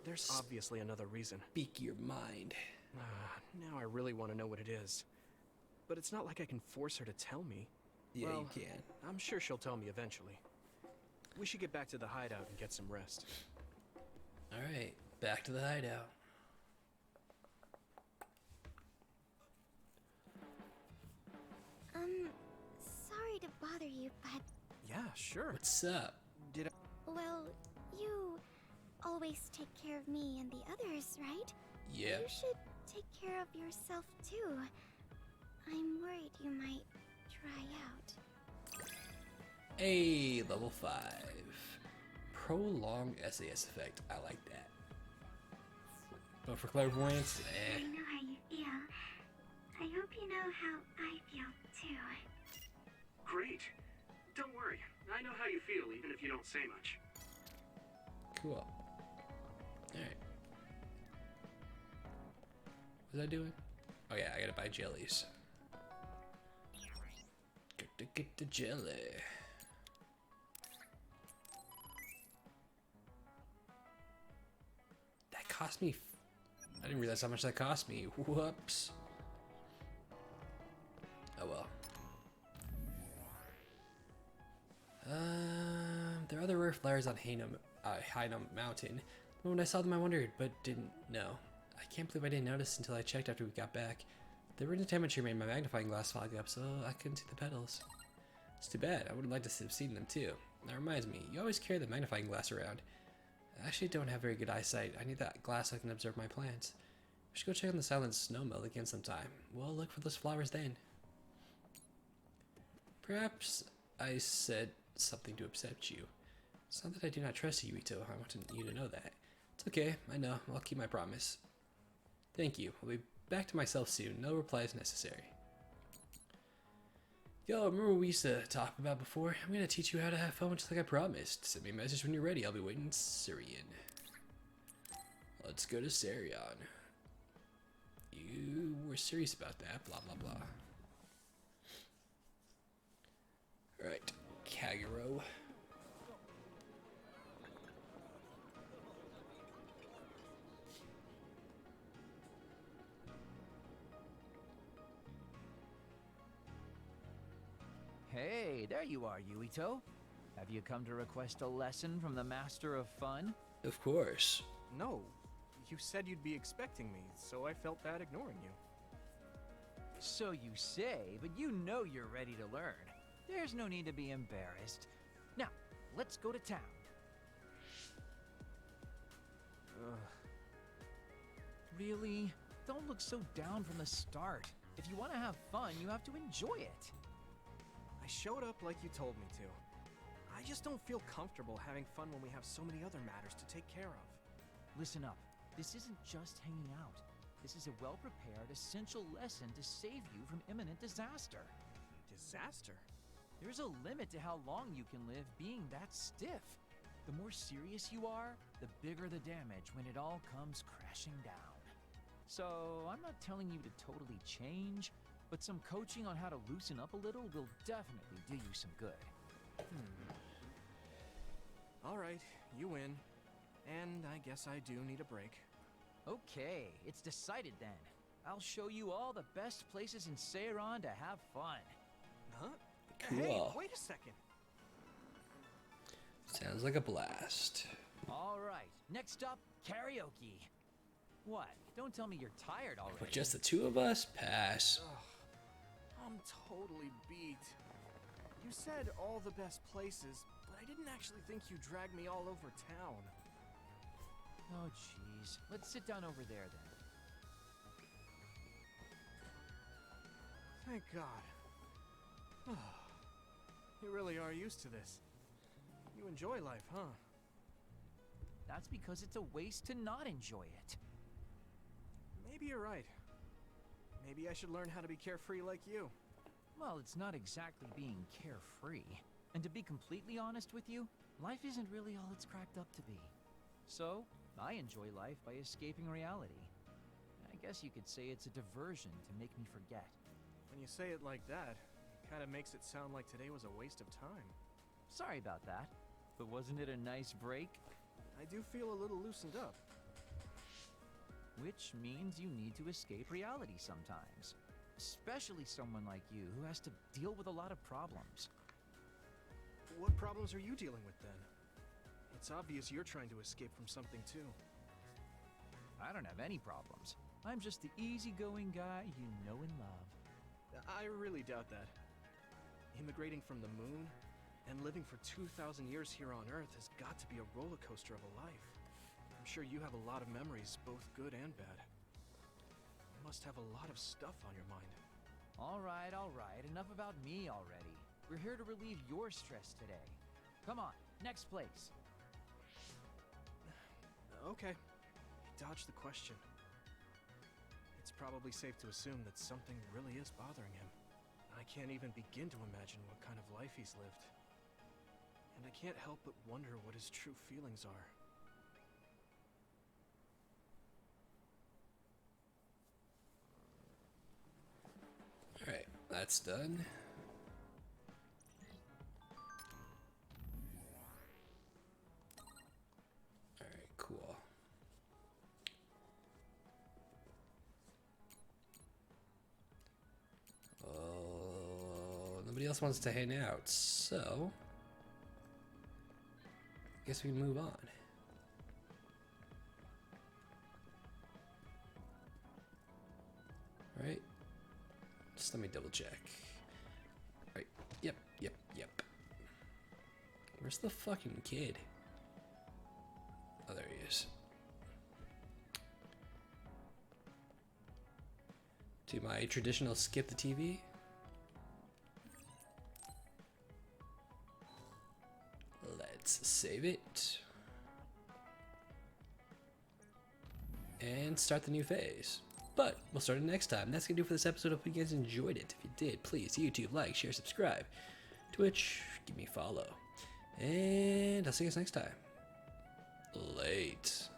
There's obviously another reason. Speak your mind. Now I really want to know what it is. But it's not like I can force her to tell me. Yeah, Well, you can. I'm sure she'll tell me eventually. We should get back to the hideout and get some rest. Alright, back to the hideout. Sorry to bother you, but... Yeah, sure. What's up? Did I... Well, you always take care of me and the others, right? Yeah. You should take care of yourself, too. I'm worried you might dry out. Hey, level 5. Prolonged SAS effect. I like that. But for clairvoyance, I know how you feel. I hope you know how I feel, too. Great. Don't worry. I know how you feel, even if you don't say much. Cool. Alright. What was I doing? Oh yeah, I gotta buy jellies. Gotta get the jelly. That cost me... I didn't realize how much that cost me. Whoops. Oh well. There are other rare flowers on Hainam Mountain. When I saw them, I wondered, but didn't know. I can't believe I didn't notice until I checked after we got back. The ring temperature made my magnifying glass fog up, so I couldn't see the petals. It's too bad. I would have liked to have seen them too. That reminds me, you always carry the magnifying glass around. I actually don't have very good eyesight. I need that glass so I can observe my plants. We should go check on the silent snowmelt again sometime. We'll look for those flowers then. Perhaps I said something to upset you. It's not that I do not trust you, Ito. I want you to know that. It's okay. I know. I'll keep my promise. Thank you. I'll be back to myself soon. No replies necessary. Yo, remember what we used to talk about before? I'm gonna teach you how to have fun just like I promised. Send me a message when you're ready. I'll be waiting. Syrian. Let's go to Sarion. You were serious about that. Blah, blah, blah. Alright. Kagero. Hey, there you are, Yuito. Have you come to request a lesson from the Master of Fun? Of course. No. You said you'd be expecting me, so I felt bad ignoring you. So you say, but you know you're ready to learn. There's no need to be embarrassed. Now, let's go to town. Really? Don't look so down from the start. If you want to have fun, you have to enjoy it. I showed up like you told me to. I just don't feel comfortable having fun when we have so many other matters to take care of. Listen up. This isn't just hanging out. This is a well-prepared, essential lesson to save you from imminent disaster. Disaster? There's a limit to how long you can live being that stiff. The more serious you are, the bigger the damage when it all comes crashing down. So, I'm not telling you to totally change, but some coaching on how to loosen up a little will definitely do you some good. Alright, you win. And I guess I do need a break. Okay, it's decided then. I'll show you all the best places in Seiron to have fun. Huh? Cool. Hey, wait a second. Sounds like a blast. Alright, next up, karaoke. What? Don't tell me you're tired already. With just the two of us? Pass. I'm totally beat. You said all the best places, but I didn't actually think you dragged me all over town. Oh, jeez. Let's sit down over there, then. Thank God. You really are used to this. You enjoy life, huh? That's because it's a waste to not enjoy it. Maybe you're right. Maybe I should learn how to be carefree like you. Well, it's not exactly being carefree. And to be completely honest with you, life isn't really all it's cracked up to be. So, I enjoy life by escaping reality. I guess you could say it's a diversion to make me forget. When you say it like that, it kind of makes it sound like today was a waste of time. Sorry about that, but wasn't it a nice break? I do feel a little loosened up. Which means you need to escape reality sometimes. Especially someone like you who has to deal with a lot of problems. What problems are you dealing with then? It's obvious you're trying to escape from something too. I don't have any problems. I'm just the easygoing guy you know and love. I really doubt that. Immigrating from the moon and living for 2,000 years here on Earth has got to be a roller coaster of a life. I'm sure you have a lot of memories, both good and bad. You must have a lot of stuff on your mind. All right, enough about me already. We're here to relieve your stress today. Come on, next place. Okay, dodge the question. It's probably safe to assume that something really is bothering him. I can't even begin to imagine what kind of life he's lived. And I can't help but wonder what his true feelings are. Alright, that's done. Alright, cool. Oh, nobody else wants to hang out, so I guess we can move on. Right? Just let me double check. Right. Yep. Where's the fucking kid? Oh, there he is. Do my traditional skip the TV. Let's save it. And start the new phase. But we'll start it next time. That's gonna do it for this episode. Hope you guys enjoyed it. If you did, please YouTube, like, share, subscribe. Twitch, give me a follow. And I'll see you guys next time. Late.